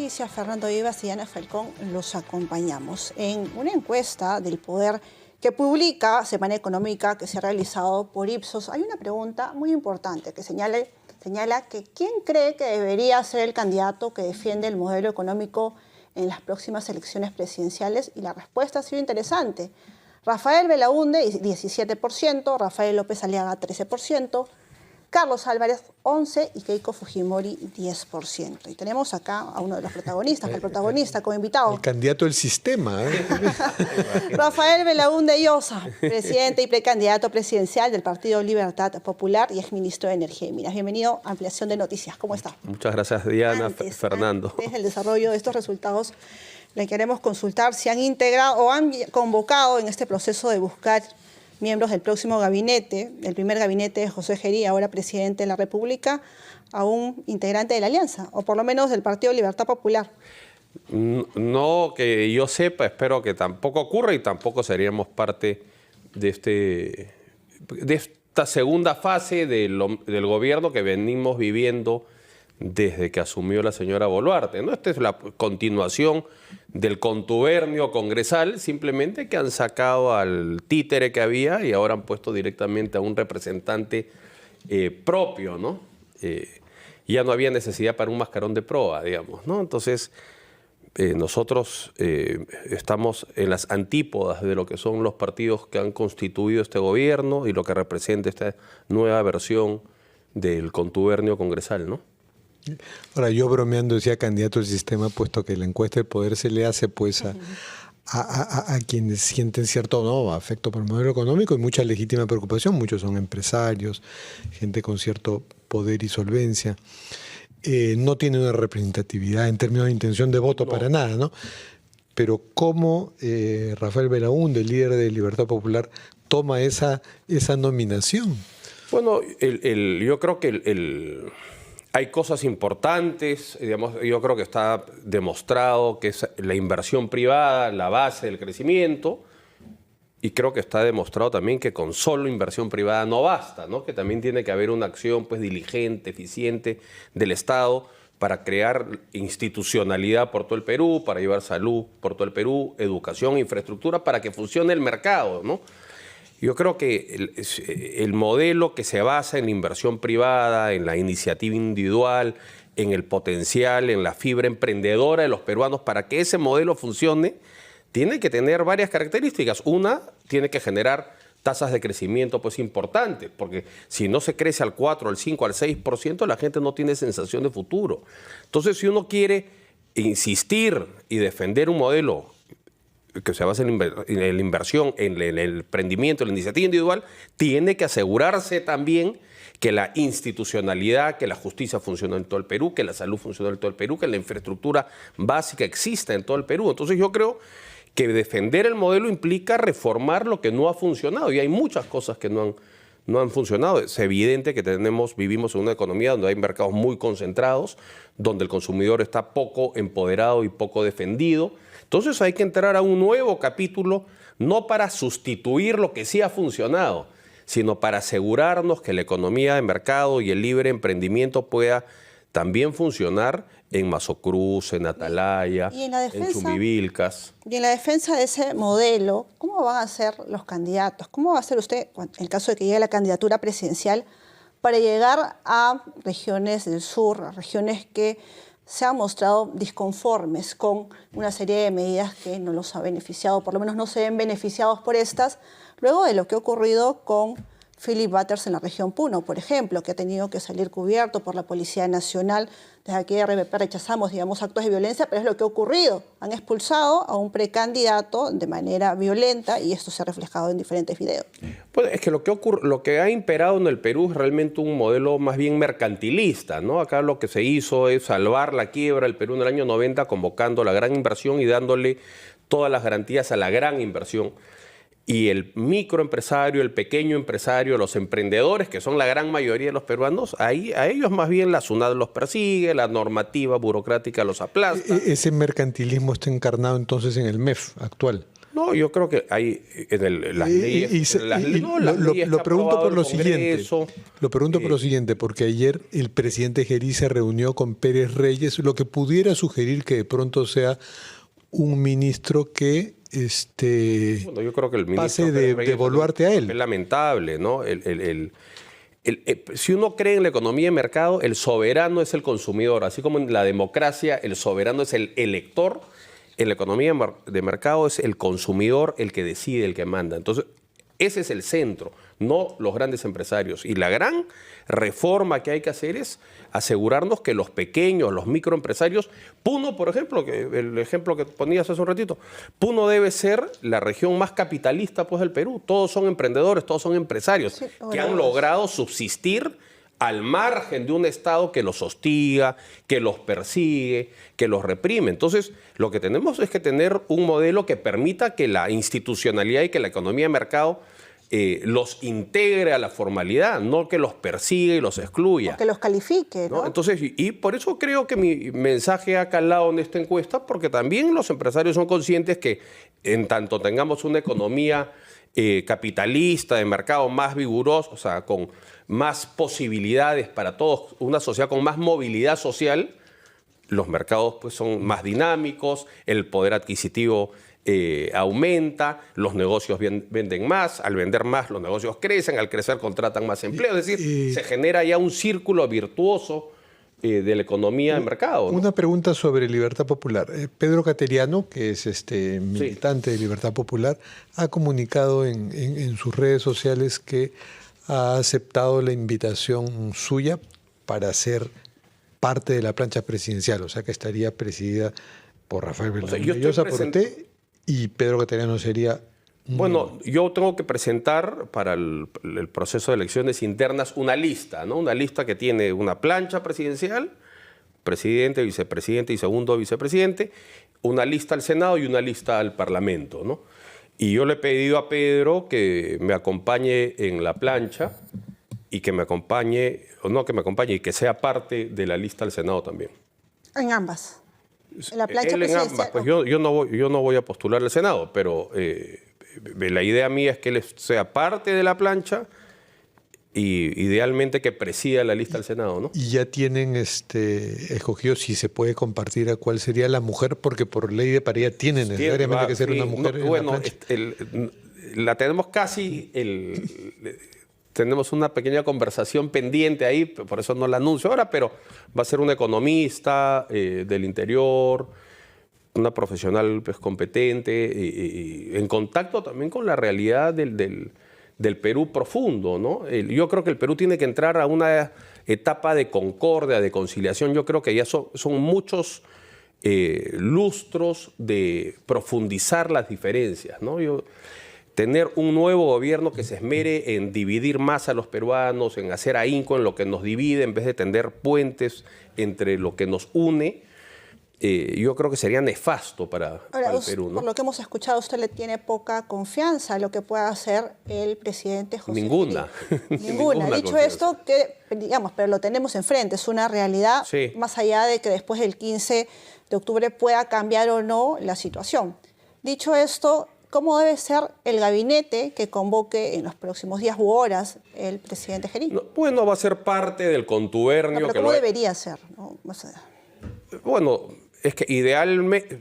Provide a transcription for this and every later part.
Noticias, Fernando Vivas y Ana Falcón los acompañamos. En una encuesta del Poder que publica Semana Económica que se ha realizado por Ipsos, hay una pregunta muy importante que señala que ¿quién cree que debería ser el candidato que defiende el modelo económico en las próximas elecciones presidenciales? Y la respuesta ha sido interesante. Rafael Belaúnde, 17%, Rafael López Aliaga, 13%, Carlos Álvarez, 11% y Keiko Fujimori, 10%. Y tenemos acá a uno de los protagonistas, el protagonista como invitado. El candidato del sistema. Rafael Belaúnde Llosa, presidente y precandidato presidencial del Partido Libertad Popular y exministro de Energía y Minas. Bienvenido a Ampliación de Noticias. ¿Cómo está? Muchas gracias, Diana. Fernando. Antes del desarrollo de estos resultados, le queremos consultar si han integrado o han convocado en este proceso de buscar miembros del próximo gabinete, el primer gabinete de José Gerí, ahora presidente de la República, a un integrante de la Alianza, o por lo menos del Partido Libertad Popular. No que yo sepa, espero que tampoco ocurra y tampoco seríamos parte de esta segunda fase del gobierno que venimos viviendo desde que asumió la señora Boluarte, ¿no? Esta es la continuación del contubernio congresal, simplemente que han sacado al títere que había y ahora han puesto directamente a un representante propio, ¿no? Ya no había necesidad para un mascarón de proa, digamos, ¿no? Entonces, nosotros estamos en las antípodas de lo que son los partidos que han constituido este gobierno y lo que representa esta nueva versión del contubernio congresal, ¿no? Ahora, yo bromeando decía candidato del sistema, puesto que la encuesta del poder se le hace pues a quienes sienten cierto afecto por el modelo económico y mucha legítima preocupación. Muchos son empresarios, gente con cierto poder y solvencia. No tiene una representatividad en términos de intención de voto para nada, ¿no? Pero cómo Rafael Belaúnde, el líder de Libertad Popular, toma esa nominación. Bueno, yo creo que hay cosas importantes, digamos, yo creo que está demostrado que es la inversión privada la base del crecimiento y creo que está demostrado también que con solo inversión privada no basta, ¿no? Que también tiene que haber una acción pues, diligente, eficiente del Estado para crear institucionalidad por todo el Perú, para llevar salud por todo el Perú, educación, infraestructura, para que funcione el mercado, ¿no? Yo creo que el modelo que se basa en la inversión privada, en la iniciativa individual, en el potencial, en la fibra emprendedora de los peruanos, para que ese modelo funcione, tiene que tener varias características. Una, tiene que generar tasas de crecimiento pues importantes, porque si no se crece al 4, al 5, al 6%, la gente no tiene sensación de futuro. Entonces, si uno quiere insistir y defender un modelo que se basa en la inversión, en el emprendimiento, en la iniciativa individual, tiene que asegurarse también que la institucionalidad, que la justicia funciona en todo el Perú, que la salud funciona en todo el Perú, que la infraestructura básica exista en todo el Perú. Entonces yo creo que defender el modelo implica reformar lo que no ha funcionado y hay muchas cosas que no han funcionado. Es evidente que vivimos en una economía donde hay mercados muy concentrados, donde el consumidor está poco empoderado y poco defendido. Entonces hay que entrar a un nuevo capítulo, no para sustituir lo que sí ha funcionado, sino para asegurarnos que la economía de mercado y el libre emprendimiento pueda también funcionar en Mazocruz, en Atalaya, en Chumbivilcas. Y en la defensa de ese modelo, ¿cómo van a ser los candidatos? ¿Cómo va a ser usted, en el caso de que llegue a la candidatura presidencial, para llegar a regiones del sur, a regiones que se han mostrado disconformes con una serie de medidas que no los ha beneficiado, por lo menos no se ven beneficiados por estas, luego de lo que ha ocurrido con Philip Butters en la región Puno, por ejemplo, que ha tenido que salir cubierto por la Policía Nacional? Desde aquí de RPP rechazamos, digamos, actos de violencia, pero es lo que ha ocurrido. Han expulsado a un precandidato de manera violenta y esto se ha reflejado en diferentes videos. Pues es que lo que ha imperado en el Perú es realmente un modelo más bien mercantilista, ¿no? Acá lo que se hizo es salvar la quiebra del Perú en el año 90 convocando la gran inversión y dándole todas las garantías a la gran inversión. Y el microempresario, el pequeño empresario, los emprendedores, que son la gran mayoría de los peruanos, a ellos más bien la SUNAT los persigue, la normativa burocrática los aplasta. Ese mercantilismo está encarnado entonces en el MEF actual. No, yo creo que hay las leyes... Lo pregunto por lo siguiente. Lo pregunto por lo siguiente, porque ayer el presidente Gerí se reunió con Pérez Reyes, lo que pudiera sugerir que de pronto sea un ministro que bueno, yo creo que el ministro pase de Boluarte a él. Es lamentable, ¿no? Si uno cree en la economía de mercado, el soberano es el consumidor. Así como en la democracia el soberano es el elector, en la economía de mercado es el consumidor el que decide, el que manda. Entonces, ese es el centro, no los grandes empresarios. Y la gran reforma que hay que hacer es asegurarnos que los pequeños, los microempresarios, Puno, por ejemplo, el ejemplo que ponías hace un ratito, Puno debe ser la región más capitalista pues, del Perú. Todos son emprendedores, todos son empresarios que han logrado subsistir al margen de un Estado que los hostiga, que los persigue, que los reprime. Entonces, lo que tenemos es que tener un modelo que permita que la institucionalidad y que la economía de mercado los integre a la formalidad, no que los persiga y los excluya. O que los califique, ¿no? Entonces, y por eso creo que mi mensaje ha calado en esta encuesta, porque también los empresarios son conscientes que en tanto tengamos una economía capitalista, de mercado más vigoroso, o sea, con más posibilidades para todos, una sociedad con más movilidad social, los mercados pues, son más dinámicos, el poder adquisitivo aumenta, los negocios venden más, al vender más los negocios crecen, al crecer contratan más empleo, es decir, se genera ya un círculo virtuoso de la economía de mercado, ¿no? Una pregunta sobre Libertad Popular. Pedro Cateriano, que es militante de Libertad Popular, ha comunicado en sus redes sociales que ha aceptado la invitación suya para ser parte de la plancha presidencial, o sea que estaría presidida por Rafael Bellosa, por usted, y Pedro Cateriano sería... Bueno, yo tengo que presentar para el proceso de elecciones internas una lista, ¿no? Una lista que tiene una plancha presidencial, presidente, vicepresidente y segundo vicepresidente, una lista al Senado y una lista al Parlamento, ¿no? Y yo le he pedido a Pedro que me acompañe en la plancha y que me acompañe, o no que me acompañe, y que sea parte de la lista al Senado también. En ambas. En la plancha Él en presidencial. ambas, pues yo no voy a postular al Senado, pero la idea mía es que él sea parte de la plancha y idealmente que presida la lista al Senado, ¿no? Y ya tienen escogido si se puede compartir a cuál sería la mujer, porque por ley de paridad tiene necesariamente que ser una mujer. No, bueno, la tenemos casi, tenemos una pequeña conversación pendiente ahí, por eso no la anuncio ahora, pero va a ser una economista del interior, una profesional pues, competente y en contacto también con la realidad del Perú profundo, ¿no? Yo creo que el Perú tiene que entrar a una etapa de concordia, de conciliación. Yo creo que ya son muchos lustros de profundizar las diferencias, ¿no? Tener un nuevo gobierno que se esmere en dividir más a los peruanos, en hacer ahínco en lo que nos divide, en vez de tender puentes entre lo que nos une, yo creo que sería nefasto para el Perú, ¿no? Por lo que hemos escuchado, usted le tiene poca confianza a lo que pueda hacer el presidente José Ninguna. Ninguna. Dicho confianza. esto, digamos, pero lo tenemos enfrente, es una realidad, Sí. más allá de que después del 15 de octubre pueda cambiar o no la situación. Dicho esto, ¿cómo debe ser el gabinete que convoque en los próximos días u horas el presidente Gerí? No, bueno, va a ser parte del contubernio. No, pero ¿cómo debería ser? ¿No? Bueno, es que idealmente,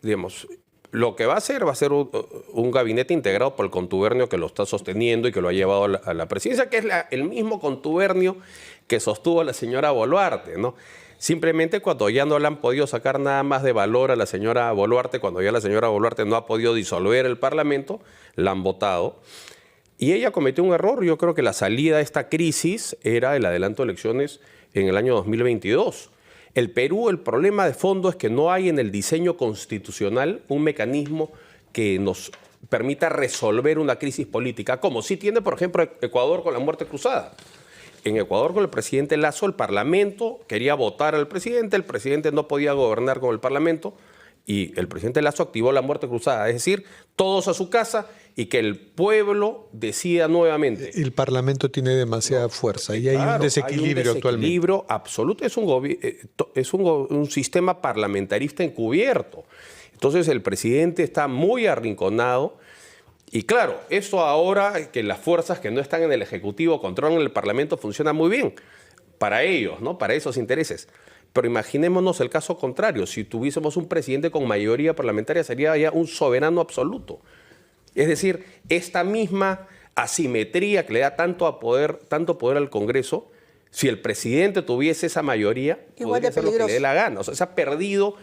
digamos, lo que va a ser un gabinete integrado por el contubernio que lo está sosteniendo y que lo ha llevado a la presidencia, que es el mismo contubernio que sostuvo a la señora Boluarte, ¿no? Simplemente cuando ya no le han podido sacar nada más de valor a la señora Boluarte, cuando ya la señora Boluarte no ha podido disolver el Parlamento, la han votado. Y ella cometió un error. Yo creo que la salida de esta crisis era el adelanto de elecciones en el año 2022. El Perú, el problema de fondo es que no hay en el diseño constitucional un mecanismo que nos permita resolver una crisis política, como sí tiene, por ejemplo, Ecuador con la muerte cruzada. En Ecuador, con el presidente Lasso, el Parlamento quería votar al presidente, el presidente no podía gobernar con el Parlamento y el presidente Lasso activó la muerte cruzada, es decir, todos a su casa y que el pueblo decida nuevamente. El Parlamento tiene demasiada fuerza y hay un desequilibrio actualmente. Un desequilibrio absoluto, es un sistema parlamentarista encubierto. Entonces el presidente está muy arrinconado. Y claro, eso ahora que las fuerzas que no están en el Ejecutivo controlan el Parlamento funciona muy bien para ellos, ¿no? Para esos intereses. Pero imaginémonos el caso contrario. Si tuviésemos un presidente con mayoría parlamentaria, sería ya un soberano absoluto. Es decir, esta misma asimetría que le da tanto poder al Congreso, si el presidente tuviese esa mayoría, podría hacer lo que le dé la gana. O sea, se ha perdido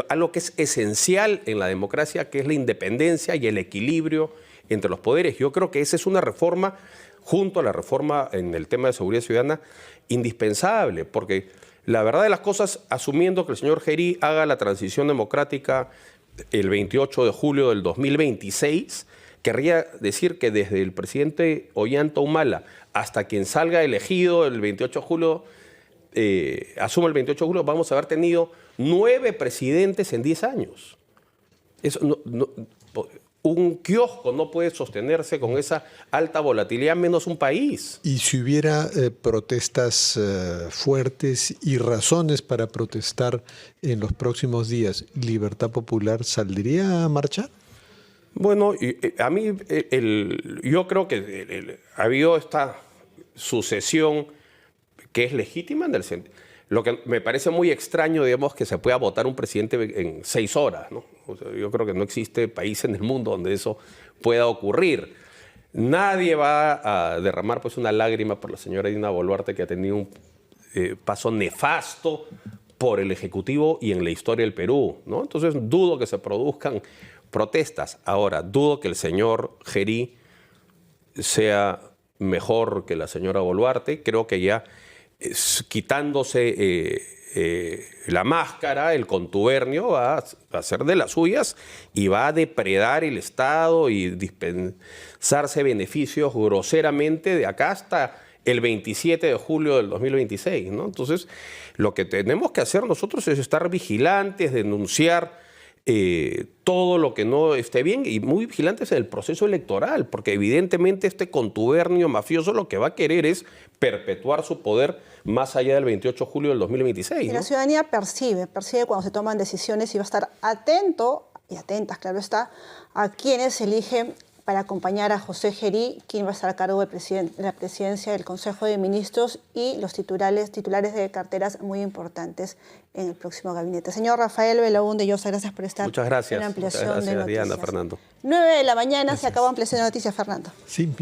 algo que es esencial en la democracia, que es la independencia y el equilibrio entre los poderes. Yo creo que esa es una reforma, junto a la reforma en el tema de seguridad ciudadana, indispensable, porque la verdad de las cosas, asumiendo que el señor Gerí haga la transición democrática el 28 de julio del 2026, querría decir que desde el presidente Ollanta Humala hasta quien salga elegido el 28 de julio, asume el 28 de julio, vamos a haber tenido 9 presidentes en 10 años. Eso un kiosco no puede sostenerse con esa alta volatilidad, menos un país. Y si hubiera protestas fuertes y razones para protestar en los próximos días, ¿Libertad Popular saldría a marchar? Bueno, a mí yo creo que ha habido esta sucesión que es legítima en el sentido. Lo que me parece muy extraño, digamos, que se pueda votar un presidente en 6 horas, ¿no? O sea, yo creo que no existe país en el mundo donde eso pueda ocurrir. Nadie va a derramar pues una lágrima por la señora Dina Boluarte, que ha tenido un paso nefasto por el Ejecutivo y en la historia del Perú, ¿no? Entonces dudo que se produzcan protestas. Ahora, dudo que el señor Gerí sea mejor que la señora Boluarte. Creo que ya quitándose la máscara, el contubernio va a hacer de las suyas y va a depredar el Estado y dispensarse beneficios groseramente de acá hasta el 27 de julio del 2026, ¿no? Entonces, lo que tenemos que hacer nosotros es estar vigilantes, denunciar todo lo que no esté bien y muy vigilantes en el proceso electoral, porque evidentemente este contubernio mafioso lo que va a querer es perpetuar su poder más allá del 28 de julio del 2026. Y la ciudadanía percibe cuando se toman decisiones y va a estar atento y atentas, claro está, a quienes eligen para acompañar a José Gerí, quien va a estar a cargo de la presidencia del Consejo de Ministros y los titulares de carteras muy importantes en el próximo gabinete. Señor Rafael Belaúnde Llosa, gracias por estar. Muchas gracias. En Ampliación Muchas gracias, de Noticias. Diana, Fernando. 9 de la mañana se acabó Ampliación de Noticias, Fernando. Sí.